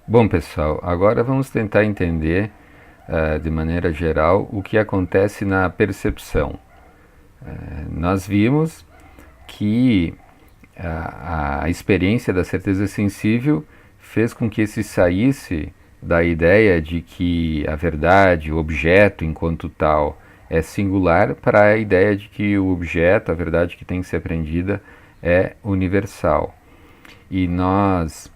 Bom, pessoal, agora vamos tentar entender de maneira geral o que acontece na percepção. Nós vimos que a experiência da certeza sensível fez com que se saísse da ideia de que a verdade, o objeto enquanto tal, é singular para a ideia de que o objeto, a verdade que tem que ser aprendida, é universal. E nós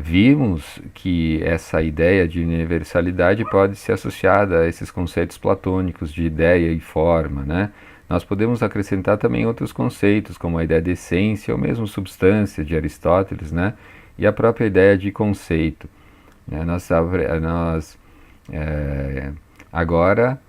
vimos que essa ideia de universalidade pode ser associada a esses conceitos platônicos de ideia e forma, né? Nós podemos acrescentar também outros conceitos, como a ideia de essência ou mesmo substância de Aristóteles, né? E a própria ideia de conceito, né? Nós agora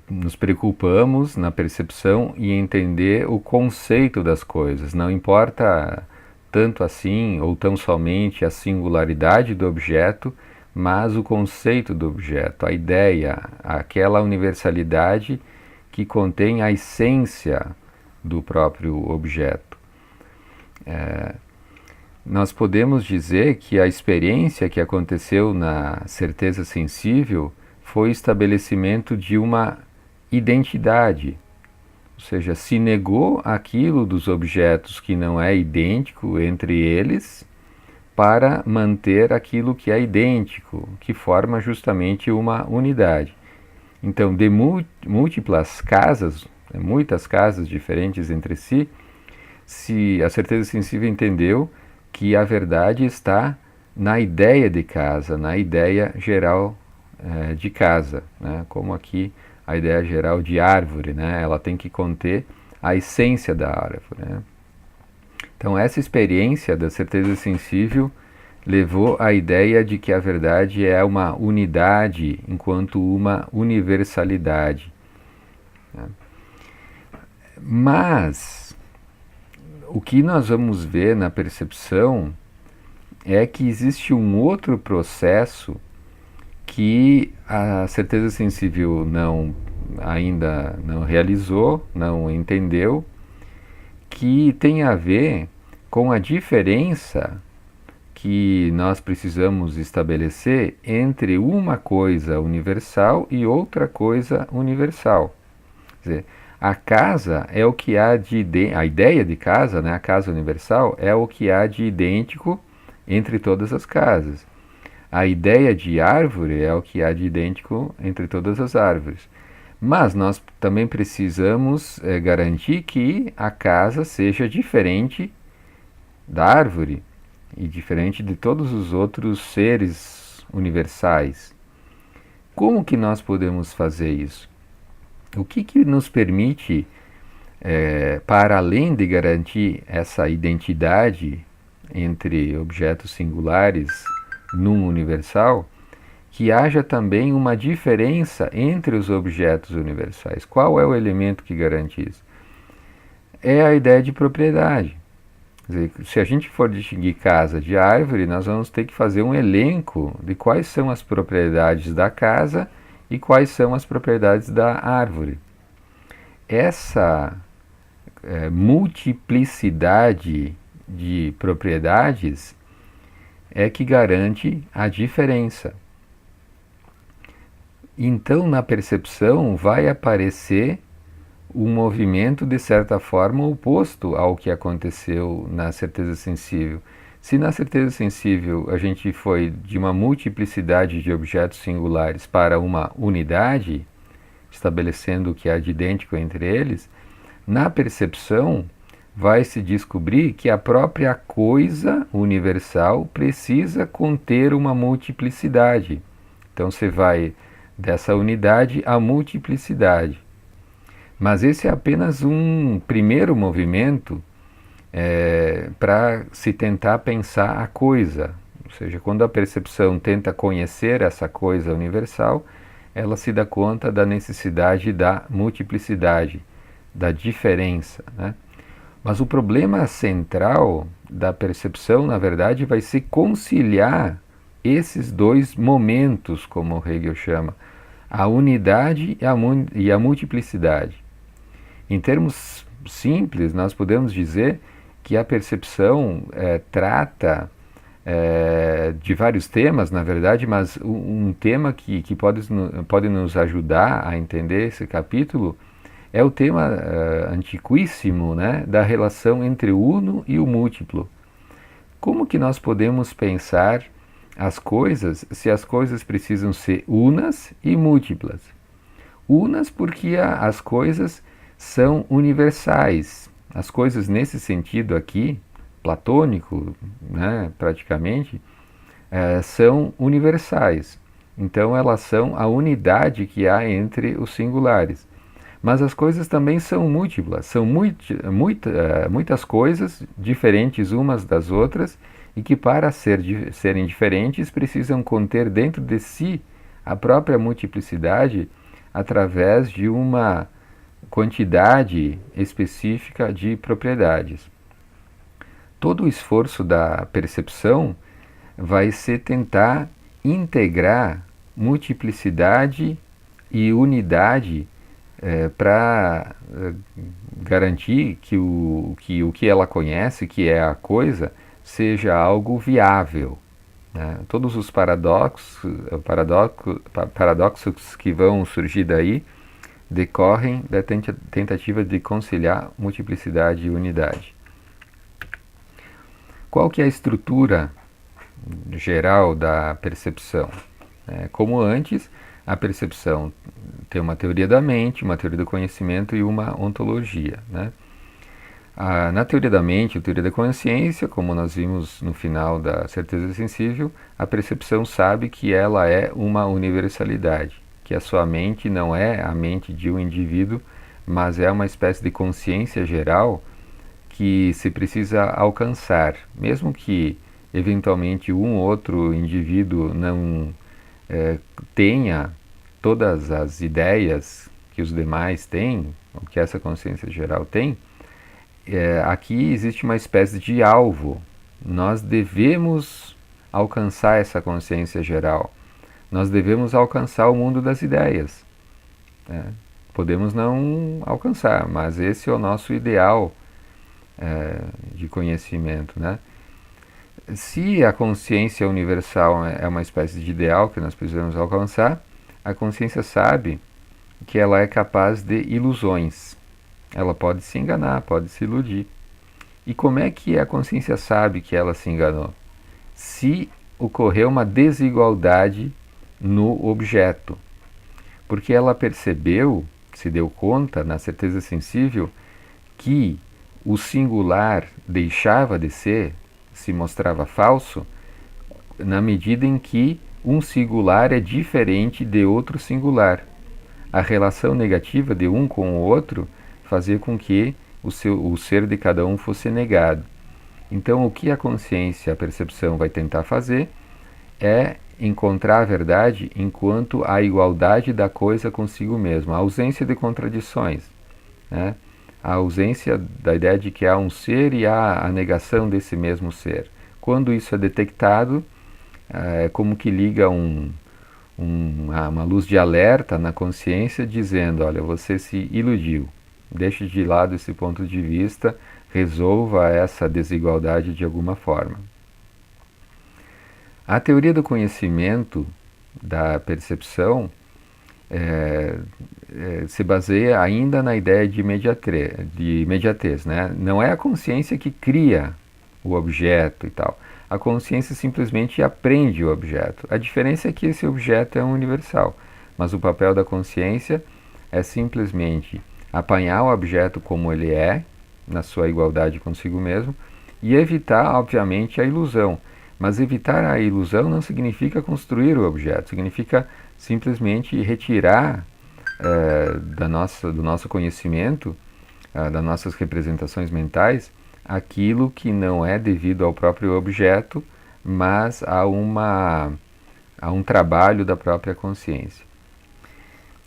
nos preocupamos na percepção e entender o conceito das coisas. Não importa tanto assim ou tão somente a singularidade do objeto, mas o conceito do objeto, a ideia, aquela universalidade que contém a essência do próprio objeto. Nós podemos dizer que a experiência que aconteceu na certeza sensível foi o estabelecimento de uma identidade, ou seja, se negou aquilo dos objetos que não é idêntico entre eles para manter aquilo que é idêntico, que forma justamente uma unidade. Então, de múltiplas casas, muitas casas diferentes entre si, se a certeza sensível entendeu que a verdade está na ideia de casa, na ideia geral de casa, né? Como aqui a ideia geral de árvore, né? Ela tem que conter a essência da árvore, né? Então essa experiência da certeza sensível levou à ideia de que a verdade é uma unidade enquanto uma universalidade, né? Mas o que nós vamos ver na percepção é que existe um outro processo que a certeza sensível ainda não realizou, não entendeu, que tem a ver com a diferença que nós precisamos estabelecer entre uma coisa universal e outra coisa universal. Quer dizer, a casa é o que há a ideia de casa, né, a casa universal, é o que há de idêntico entre todas as casas. A ideia de árvore é o que há de idêntico entre todas as árvores. Mas nós também precisamos garantir que a casa seja diferente da árvore e diferente de todos os outros seres universais. Como que nós podemos fazer isso? O que nos permite, para além de garantir essa identidade entre objetos singulares num universal, que haja também uma diferença entre os objetos universais? Qual é o elemento que garante isso? É a ideia de propriedade. Quer dizer, se a gente for distinguir casa de árvore, nós vamos ter que fazer um elenco de quais são as propriedades da casa e quais são as propriedades da árvore. Essa multiplicidade de propriedades é que garante a diferença. Então, na percepção, vai aparecer um movimento, de certa forma, oposto ao que aconteceu na certeza sensível. Se na certeza sensível a gente foi de uma multiplicidade de objetos singulares para uma unidade, estabelecendo o que há de idêntico entre eles, na percepção vai se descobrir que a própria coisa universal precisa conter uma multiplicidade. Então você vai dessa unidade à multiplicidade. Mas esse é apenas um primeiro movimento para se tentar pensar a coisa. Ou seja, quando a percepção tenta conhecer essa coisa universal, ela se dá conta da necessidade da multiplicidade, da diferença, né? Mas o problema central da percepção, na verdade, vai ser conciliar esses dois momentos, como Hegel chama, a unidade e a multiplicidade. Em termos simples, nós podemos dizer que a percepção trata de vários temas, na verdade, mas um tema que pode nos ajudar a entender esse capítulo é o tema antiquíssimo, né, da relação entre o uno e o múltiplo. Como que nós podemos pensar as coisas se as coisas precisam ser unas e múltiplas? Unas porque as coisas são universais. As coisas nesse sentido aqui, platônico, né, praticamente, são universais. Então elas são a unidade que há entre os singulares. Mas as coisas também são múltiplas, são muitas coisas diferentes umas das outras e que para serem diferentes precisam conter dentro de si a própria multiplicidade através de uma quantidade específica de propriedades. Todo o esforço da percepção vai ser tentar integrar multiplicidade e unidade para garantir que o que ela conhece, que é a coisa, seja algo viável. Né? Todos os paradoxos que vão surgir daí decorrem da tentativa de conciliar multiplicidade e unidade. Qual que é a estrutura geral da percepção? Como antes, a percepção tem uma teoria da mente, uma teoria do conhecimento e uma ontologia. Né? Na teoria da mente, a teoria da consciência, como nós vimos no final da certeza sensível, a percepção sabe que ela é uma universalidade, que a sua mente não é a mente de um indivíduo, mas é uma espécie de consciência geral que se precisa alcançar, mesmo que eventualmente um outro indivíduo não tenha todas as ideias que os demais têm, ou que essa consciência geral tem, aqui existe uma espécie de alvo. Nós devemos alcançar essa consciência geral. Nós devemos alcançar o mundo das ideias. Podemos não alcançar, mas esse é o nosso ideal de conhecimento, né? Se a consciência universal é uma espécie de ideal que nós precisamos alcançar, a consciência sabe que ela é capaz de ilusões. Ela pode se enganar, pode se iludir. E como é que a consciência sabe que ela se enganou? Se ocorreu uma desigualdade no objeto. Porque ela percebeu, se deu conta na certeza sensível, que o singular deixava de ser, se mostrava falso, na medida em que um singular é diferente de outro singular. A relação negativa de um com o outro fazia com que o ser de cada um fosse negado. Então, o que a consciência, a percepção vai tentar fazer é encontrar a verdade enquanto a igualdade da coisa consigo mesmo, a ausência de contradições, né? A ausência da ideia de que há um ser e há a negação desse mesmo ser. Quando isso é detectado, é como que liga uma luz de alerta na consciência dizendo, olha, você se iludiu, deixe de lado esse ponto de vista, resolva essa desigualdade de alguma forma. A teoria do conhecimento, da percepção, se baseia ainda na ideia de imediatez, né? Não é a consciência que cria o objeto e tal. A consciência simplesmente aprende o objeto. A diferença é que esse objeto é universal, mas o papel da consciência é simplesmente apanhar o objeto como ele é, na sua igualdade consigo mesmo, e evitar, obviamente, a ilusão. Mas evitar a ilusão não significa construir o objeto, significa simplesmente retirar do nosso conhecimento, das nossas representações mentais, aquilo que não é devido ao próprio objeto, mas a um trabalho da própria consciência.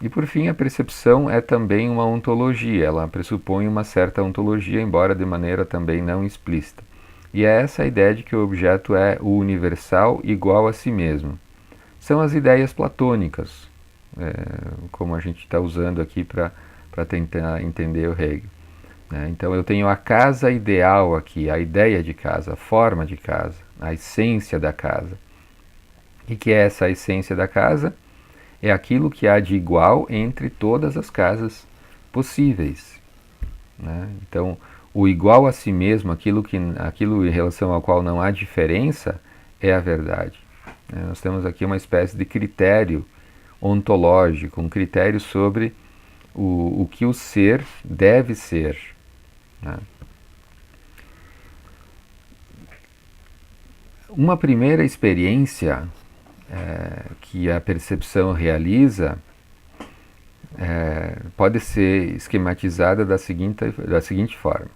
E por fim, a percepção é também uma ontologia, ela pressupõe uma certa ontologia, embora de maneira também não explícita. E é essa a ideia de que o objeto é o universal igual a si mesmo. São as ideias platônicas, como a gente está usando aqui para tentar entender o Hegel. Então eu tenho a casa ideal aqui, a ideia de casa, a forma de casa. a essência da casa. E que é essa essência da casa? É aquilo que há de igual entre todas as casas possíveis, né? Então, o igual a si mesmo, aquilo em relação ao qual não há diferença, é a verdade. Nós temos aqui uma espécie de critério ontológico, um critério sobre o que o ser deve ser, né? Uma primeira experiência que a percepção realiza pode ser esquematizada da seguinte forma.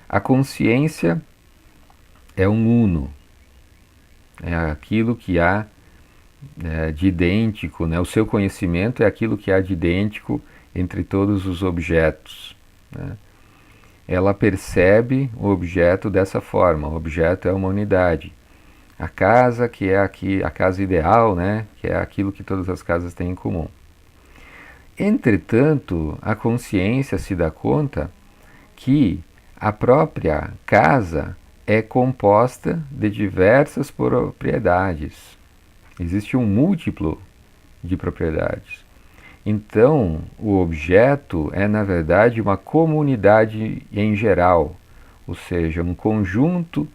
A consciência é um uno, é aquilo que há de idêntico, né? O seu conhecimento é aquilo que há de idêntico entre todos os objetos, né? Ela percebe o objeto dessa forma, o objeto é uma unidade. A casa, que é aqui a casa ideal, né? Que é aquilo que todas as casas têm em comum. Entretanto, a consciência se dá conta que a própria casa é composta de diversas propriedades. Existe um múltiplo de propriedades. Então, o objeto é, na verdade, uma comunidade em geral, ou seja, um conjunto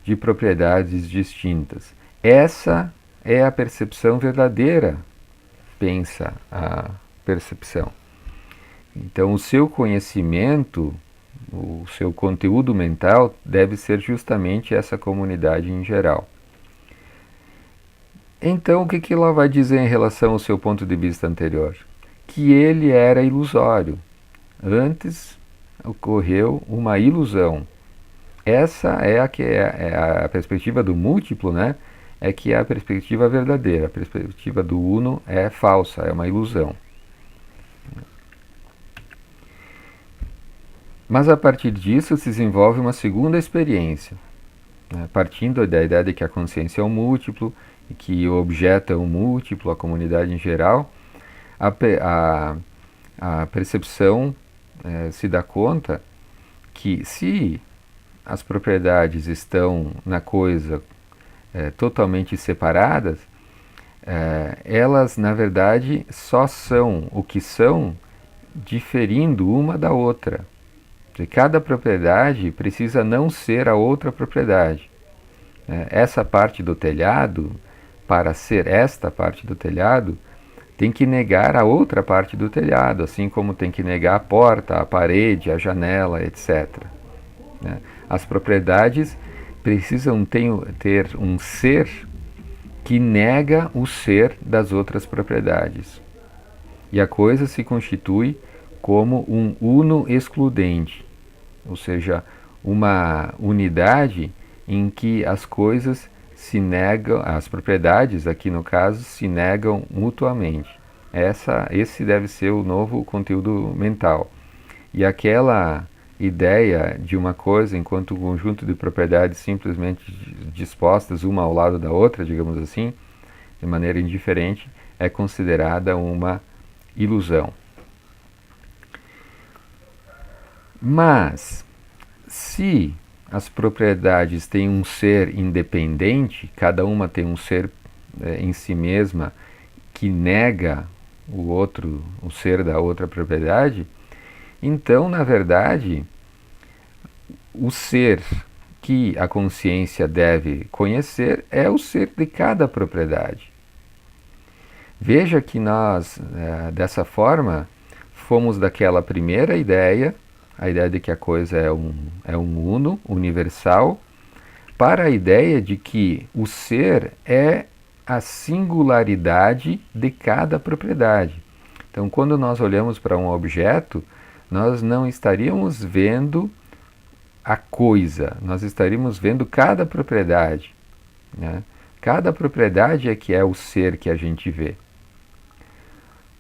de propriedades distintas. Essa é a percepção verdadeira, pensa a percepção. Então, o seu conhecimento, o seu conteúdo mental deve ser justamente essa comunidade em geral. Então, o que ela vai dizer em relação ao seu ponto de vista anterior? Que ele era ilusório. Antes ocorreu uma ilusão. Essa é a perspectiva do múltiplo, né? É que é a perspectiva verdadeira. A perspectiva do uno é falsa, é uma ilusão. Mas a partir disso se desenvolve uma segunda experiência, né? Partindo da ideia de que a consciência é um múltiplo, e que o objeto é um múltiplo, a comunidade em geral, a percepção se dá conta que se as propriedades estão na coisa totalmente separadas, elas na verdade só são o que são diferindo uma da outra. E cada propriedade precisa não ser a outra propriedade. Essa parte do telhado, para ser esta parte do telhado, tem que negar a outra parte do telhado, assim como tem que negar a porta, a parede, a janela, etc. As propriedades precisam ter um ser que nega o ser das outras propriedades. E a coisa se constitui como um uno excludente, ou seja, uma unidade em que as coisas se negam, as propriedades aqui no caso, se negam mutuamente. Esse deve ser o novo conteúdo mental. E aquela ideia de uma coisa enquanto um conjunto de propriedades simplesmente dispostas uma ao lado da outra, digamos assim, de maneira indiferente, é considerada uma ilusão. Mas, se as propriedades têm um ser independente, cada uma tem um ser em si mesma que nega o outro, o ser da outra propriedade, então, na verdade, o ser que a consciência deve conhecer é o ser de cada propriedade. Veja que nós, dessa forma, fomos daquela primeira ideia, a ideia de que a coisa é um uno, universal, para a ideia de que o ser é a singularidade de cada propriedade. Então, quando nós olhamos para um objeto, nós não estaríamos vendo a coisa, nós estaríamos vendo cada propriedade, né? Cada propriedade é que é o ser que a gente vê.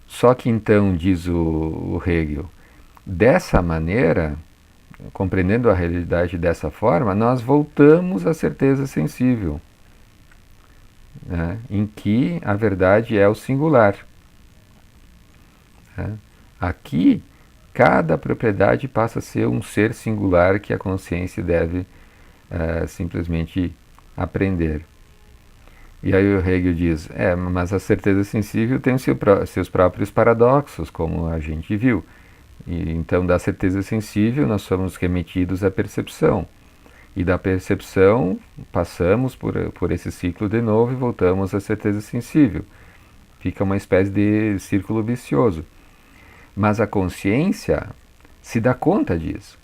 Só que então, diz o Hegel, dessa maneira, compreendendo a realidade dessa forma, nós voltamos à certeza sensível, né? Em que a verdade é o singular, né? Aqui, cada propriedade passa a ser um ser singular que a consciência deve simplesmente aprender. E aí o Hegel diz, mas a certeza sensível tem seus próprios paradoxos, como a gente viu. E, então, da certeza sensível, nós somos remetidos à percepção. E da percepção, passamos por esse ciclo de novo e voltamos à certeza sensível. Fica uma espécie de círculo vicioso. Mas a consciência se dá conta disso,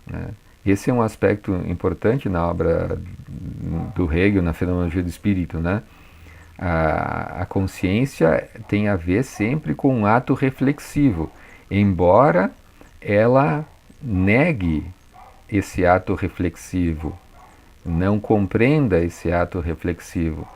né? Esse é um aspecto importante na obra do Hegel, na Fenomenologia do Espírito, né? A consciência tem a ver sempre com um ato reflexivo, embora ela negue esse ato reflexivo, não compreenda esse ato reflexivo,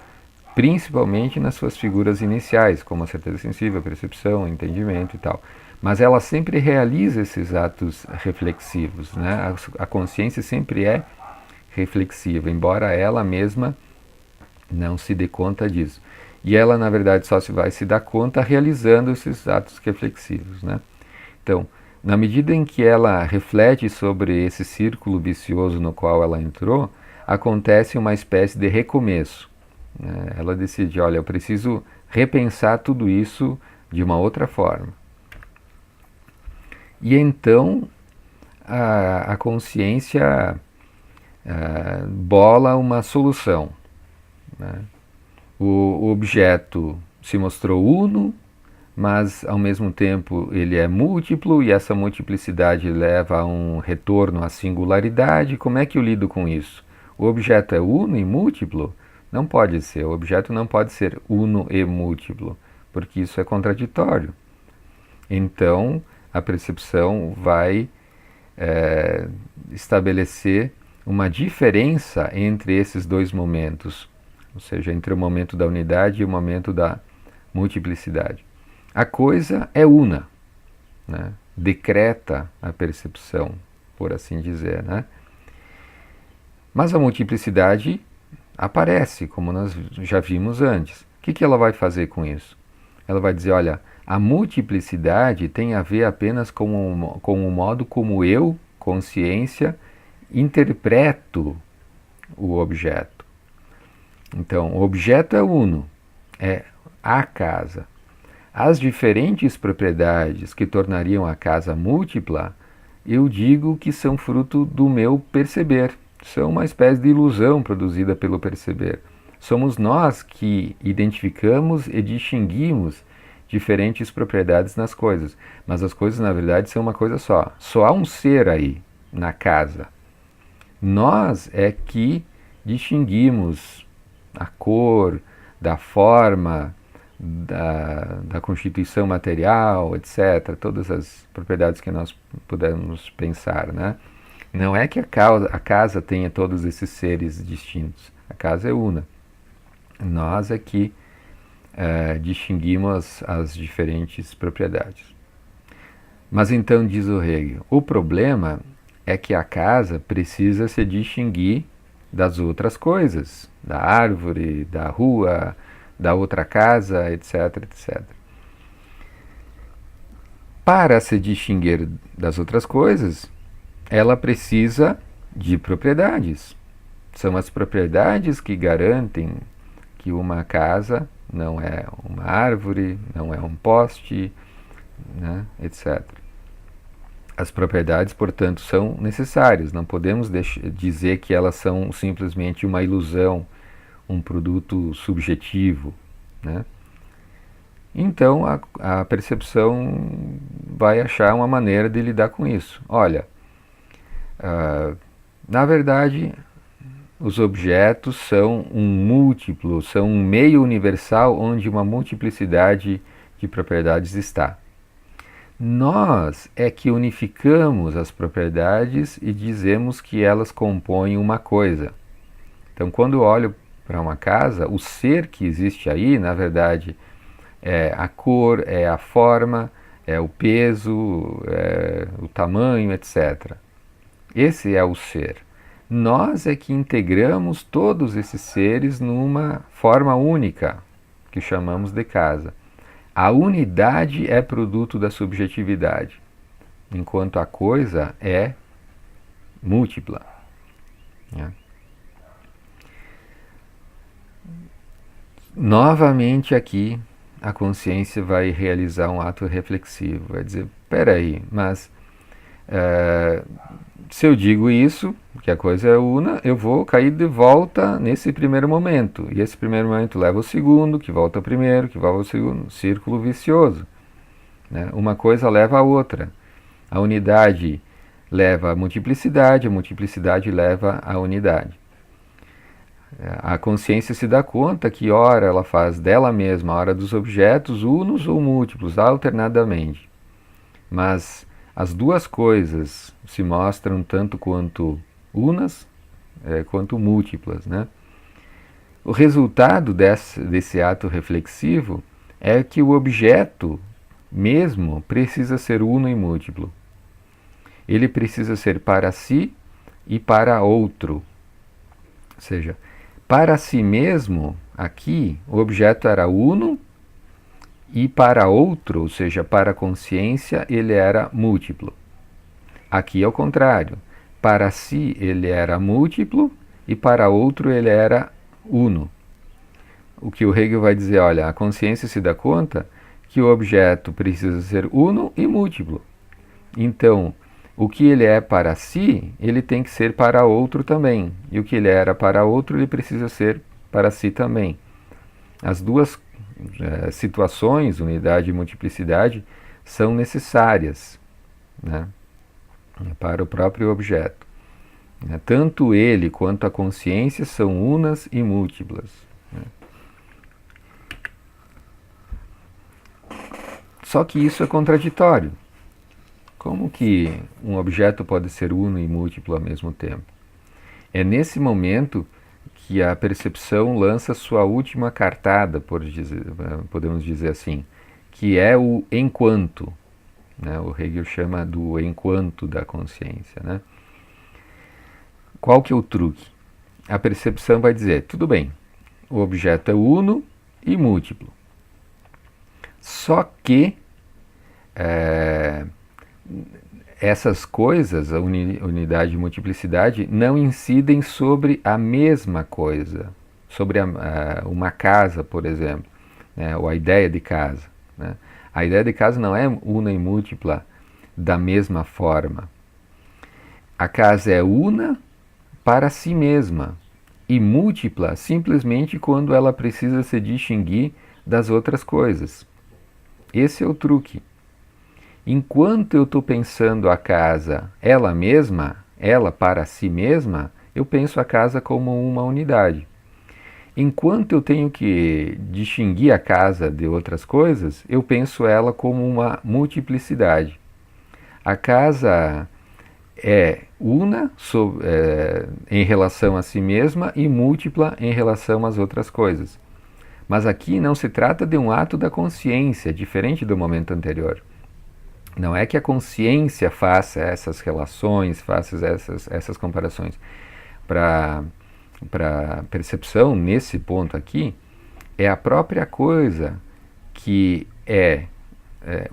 principalmente nas suas figuras iniciais, como a certeza sensível, a percepção, o entendimento e tal. Mas ela sempre realiza esses atos reflexivos, né? A consciência sempre é reflexiva, embora ela mesma não se dê conta disso. E ela, na verdade, só vai se dar conta realizando esses atos reflexivos, né? Então, na medida em que ela reflete sobre esse círculo vicioso no qual ela entrou, acontece uma espécie de recomeço, né? Ela decide, olha, eu preciso repensar tudo isso de uma outra forma. E então a consciência bola uma solução, né? O objeto se mostrou uno, mas ao mesmo tempo ele é múltiplo e essa multiplicidade leva a um retorno à singularidade. Como é que eu lido com isso? O objeto é uno e múltiplo? Não pode ser. O objeto não pode ser uno e múltiplo, porque isso é contraditório. Então, a percepção vai estabelecer uma diferença entre esses dois momentos, ou seja, entre o momento da unidade e o momento da multiplicidade. A coisa é una, né? Decreta a percepção, por assim dizer, né? Mas a multiplicidade aparece, como nós já vimos antes. O que ela vai fazer com isso? Ela vai dizer, olha, a multiplicidade tem a ver apenas com o modo como eu, consciência, interpreto o objeto. Então, o objeto é uno, é a casa. As diferentes propriedades que tornariam a casa múltipla, eu digo que são fruto do meu perceber. São uma espécie de ilusão produzida pelo perceber. Somos nós que identificamos e distinguimos diferentes propriedades nas coisas. Mas as coisas, na verdade, são uma coisa só. Só há um ser aí, na casa. Nós é que distinguimos a cor, da forma, da constituição material, etc. Todas as propriedades que nós pudermos pensar, né? Não é que a casa tenha todos esses seres distintos. A casa é una. Nós é que distinguimos as diferentes propriedades. Mas então, diz o Hegel, o problema é que a casa precisa se distinguir das outras coisas, da árvore, da rua, da outra casa, etc, etc. Para se distinguir das outras coisas, ela precisa de propriedades. São as propriedades que garantem que uma casa não é uma árvore, não é um poste, né, etc. As propriedades, portanto, são necessárias. Não podemos dizer que elas são simplesmente uma ilusão, um produto subjetivo, né? Então a percepção vai achar uma maneira de lidar com isso. Olha, na verdade, os objetos são um múltiplo, são um meio universal onde uma multiplicidade de propriedades está. Nós é que unificamos as propriedades e dizemos que elas compõem uma coisa. Então, quando eu olho para uma casa, o ser que existe aí, na verdade, é a cor, é a forma, é o peso, é o tamanho, etc. Esse é o ser. Nós é que integramos todos esses seres numa forma única, que chamamos de casa. A unidade é produto da subjetividade, enquanto a coisa é múltipla, né? Novamente aqui a consciência vai realizar um ato reflexivo, vai dizer, peraí, mas se eu digo isso, que a coisa é una, eu vou cair de volta nesse primeiro momento. E esse primeiro momento leva ao segundo, que volta ao primeiro, que volta ao segundo. Círculo vicioso. Né? Uma coisa leva a outra. A unidade leva à multiplicidade, a multiplicidade leva à unidade. A consciência se dá conta que, ora, ela faz dela mesma, a hora dos objetos, unos ou múltiplos, alternadamente. Mas as duas coisas se mostram tanto quanto unas quanto múltiplas. Né? O resultado desse ato reflexivo é que o objeto mesmo precisa ser uno e múltiplo. Ele precisa ser para si e para outro. Ou seja, para si mesmo, aqui, o objeto era uno e para outro, ou seja, para a consciência, ele era múltiplo. Aqui é o contrário. Para si ele era múltiplo e para outro ele era uno. O que o Hegel vai dizer, olha, a consciência se dá conta que o objeto precisa ser uno e múltiplo. Então, o que ele é para si, ele tem que ser para outro também. E o que ele era para outro, ele precisa ser para si também. As duas situações, unidade e multiplicidade, são necessárias, né, para o próprio objeto. Tanto ele quanto a consciência são unas e múltiplas. Né. Só que isso é contraditório. Como que um objeto pode ser uno e múltiplo ao mesmo tempo? É nesse momento que a percepção lança sua última cartada, podemos dizer assim, que é o enquanto. Né? O Hegel chama do enquanto da consciência. Né? Qual que é o truque? A percepção vai dizer, tudo bem, o objeto é uno e múltiplo. Só que essas coisas, a unidade e multiplicidade, não incidem sobre a mesma coisa, sobre uma casa, por exemplo, né, ou a ideia de casa. Né? A ideia de casa não é una e múltipla da mesma forma. A casa é una para si mesma e múltipla simplesmente quando ela precisa se distinguir das outras coisas. Esse é o truque. Enquanto eu estou pensando a casa ela mesma, ela para si mesma, eu penso a casa como uma unidade. Enquanto eu tenho que distinguir a casa de outras coisas, eu penso ela como uma multiplicidade. A casa é una em relação a si mesma e múltipla em relação às outras coisas. Mas aqui não se trata de um ato da consciência, diferente do momento anterior. Não é que a consciência faça essas relações, faça essas comparações. Para a percepção, nesse ponto aqui, é a própria coisa que é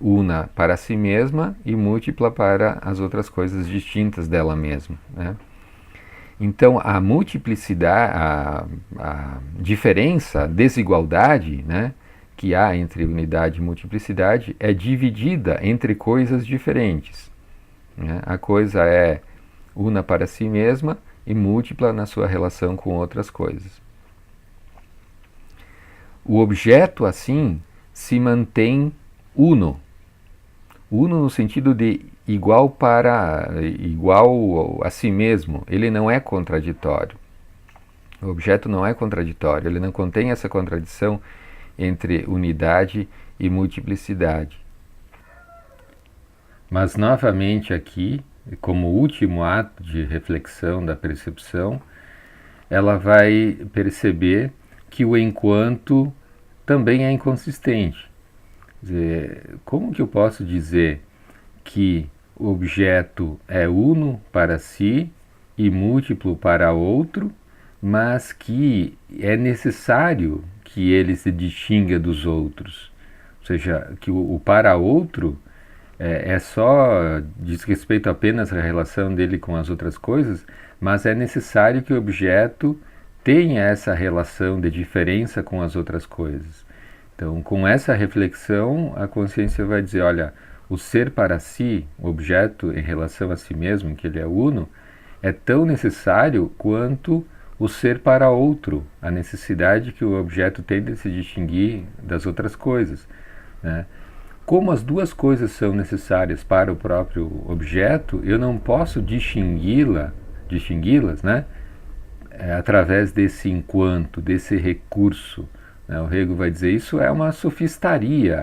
una para si mesma e múltipla para as outras coisas distintas dela mesma. Né? Então, a multiplicidade, a diferença, a desigualdade, né, que há entre unidade e multiplicidade é dividida entre coisas diferentes. Né? A coisa é una para si mesma e múltipla na sua relação com outras coisas. O objeto, assim, se mantém uno. Uno no sentido de igual a si mesmo. Ele não é contraditório. O objeto não é contraditório, ele não contém essa contradição entre unidade e multiplicidade. Mas novamente aqui, como último ato de reflexão da percepção, ela vai perceber que o enquanto também é inconsistente. Quer dizer, como que eu posso dizer que o objeto é uno para si e múltiplo para outro, mas que é necessário que ele se distinga dos outros? Ou seja, que o para outro diz respeito apenas à relação dele com as outras coisas, mas é necessário que o objeto tenha essa relação de diferença com as outras coisas. Então, com essa reflexão, a consciência vai dizer, olha, o ser para si, o objeto em relação a si mesmo, em que ele é uno, é tão necessário quanto o ser para outro, a necessidade que o objeto tem de se distinguir das outras coisas, né? Como as duas coisas são necessárias para o próprio objeto, eu não posso distingui-las, né? Através desse enquanto, desse recurso, né? O Hegel vai dizer isso é uma sofistaria,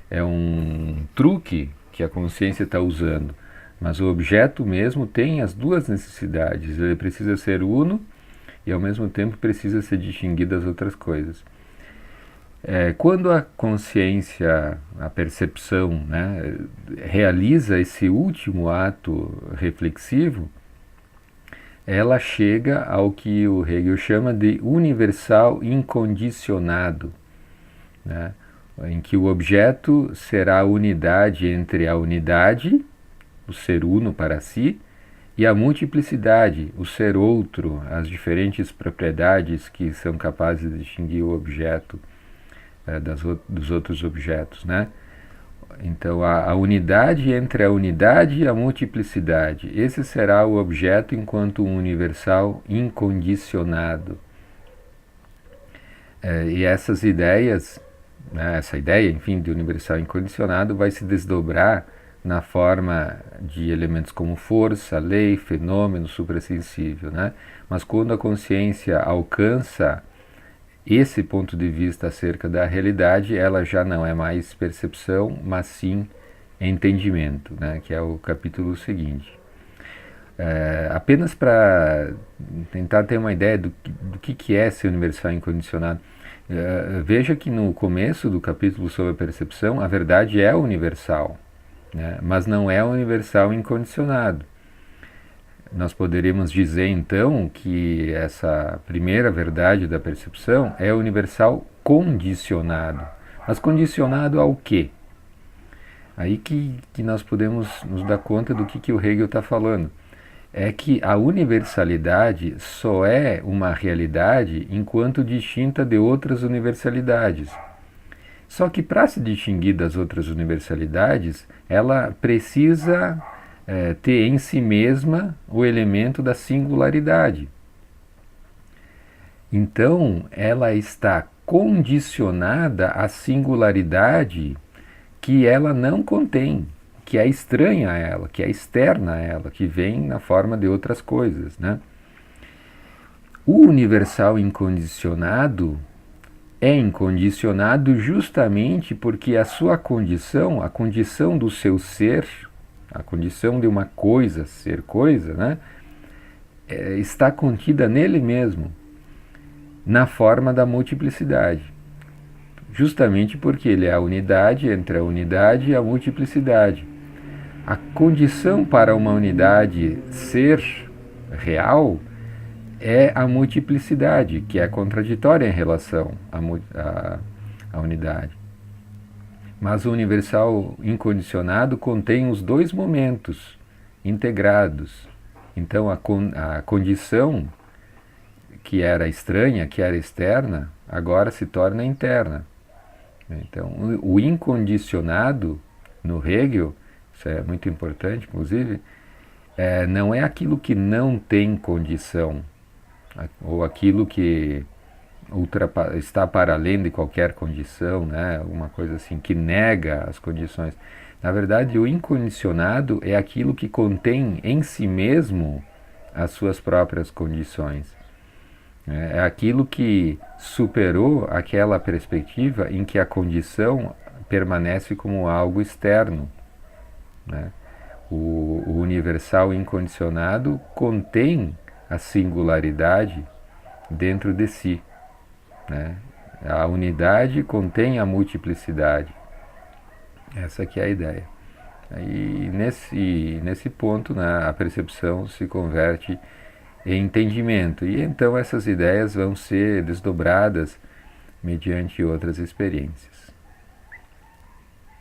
é um truque que a consciência está usando. Mas o objeto mesmo tem as duas necessidades. Ele precisa ser uno e ao mesmo tempo precisa ser distinguido das outras coisas. Quando a consciência, a percepção, né, realiza esse último ato reflexivo, ela chega ao que o Hegel chama de universal incondicionado, né, em que o objeto será a unidade entre a unidade, o ser uno para si, e a multiplicidade, o ser outro, as diferentes propriedades que são capazes de distinguir o objeto dos outros objetos, né? Então, a unidade entre a unidade e a multiplicidade. Esse será o objeto enquanto um universal incondicionado. E essas ideias, né, essa ideia, enfim, de universal incondicionado vai se desdobrar na forma de elementos como força, lei, fenômeno, suprassensível, né? Mas quando a consciência alcança esse ponto de vista acerca da realidade, ela já não é mais percepção, mas sim entendimento, né? Que é o capítulo seguinte. Apenas para tentar ter uma ideia do que é esse universal incondicionado, veja que no começo do capítulo sobre a percepção, a verdade é universal, né? Mas não é universal incondicionado. Nós poderíamos dizer então que essa primeira verdade da percepção é universal condicionado. Mas condicionado ao quê? Aí que nós podemos nos dar conta do que o Hegel está falando. É que a universalidade só é uma realidade enquanto distinta de outras universalidades. Só que para se distinguir das outras universalidades, ela precisa ter em si mesma o elemento da singularidade. Então, ela está condicionada à singularidade que ela não contém, que é estranha a ela, que é externa a ela, que vem na forma de outras coisas, né? O universal incondicionado é incondicionado justamente porque a sua condição, a condição do seu ser, a condição de uma coisa ser coisa, né, está contida nele mesmo, na forma da multiplicidade. Justamente porque ele é a unidade entre a unidade e a multiplicidade. A condição para uma unidade ser real é a multiplicidade, que é contraditória em relação à unidade. Mas o universal incondicionado contém os dois momentos integrados. Então a condição que era estranha, que era externa, agora se torna interna. Então o incondicionado no Hegel, isso é muito importante inclusive, não é aquilo que não tem condição, ou aquilo que está para além de qualquer condição, né? Uma coisa assim que nega as condições. Na verdade, o incondicionado é aquilo que contém em si mesmo as suas próprias condições. É aquilo que superou aquela perspectiva em que a condição permanece como algo externo, né? O universal incondicionado contém a singularidade dentro de si, né? A unidade contém a multiplicidade. Essa aqui é a ideia. E nesse ponto, né, a percepção se converte em entendimento. E então essas ideias vão ser desdobradas mediante outras experiências.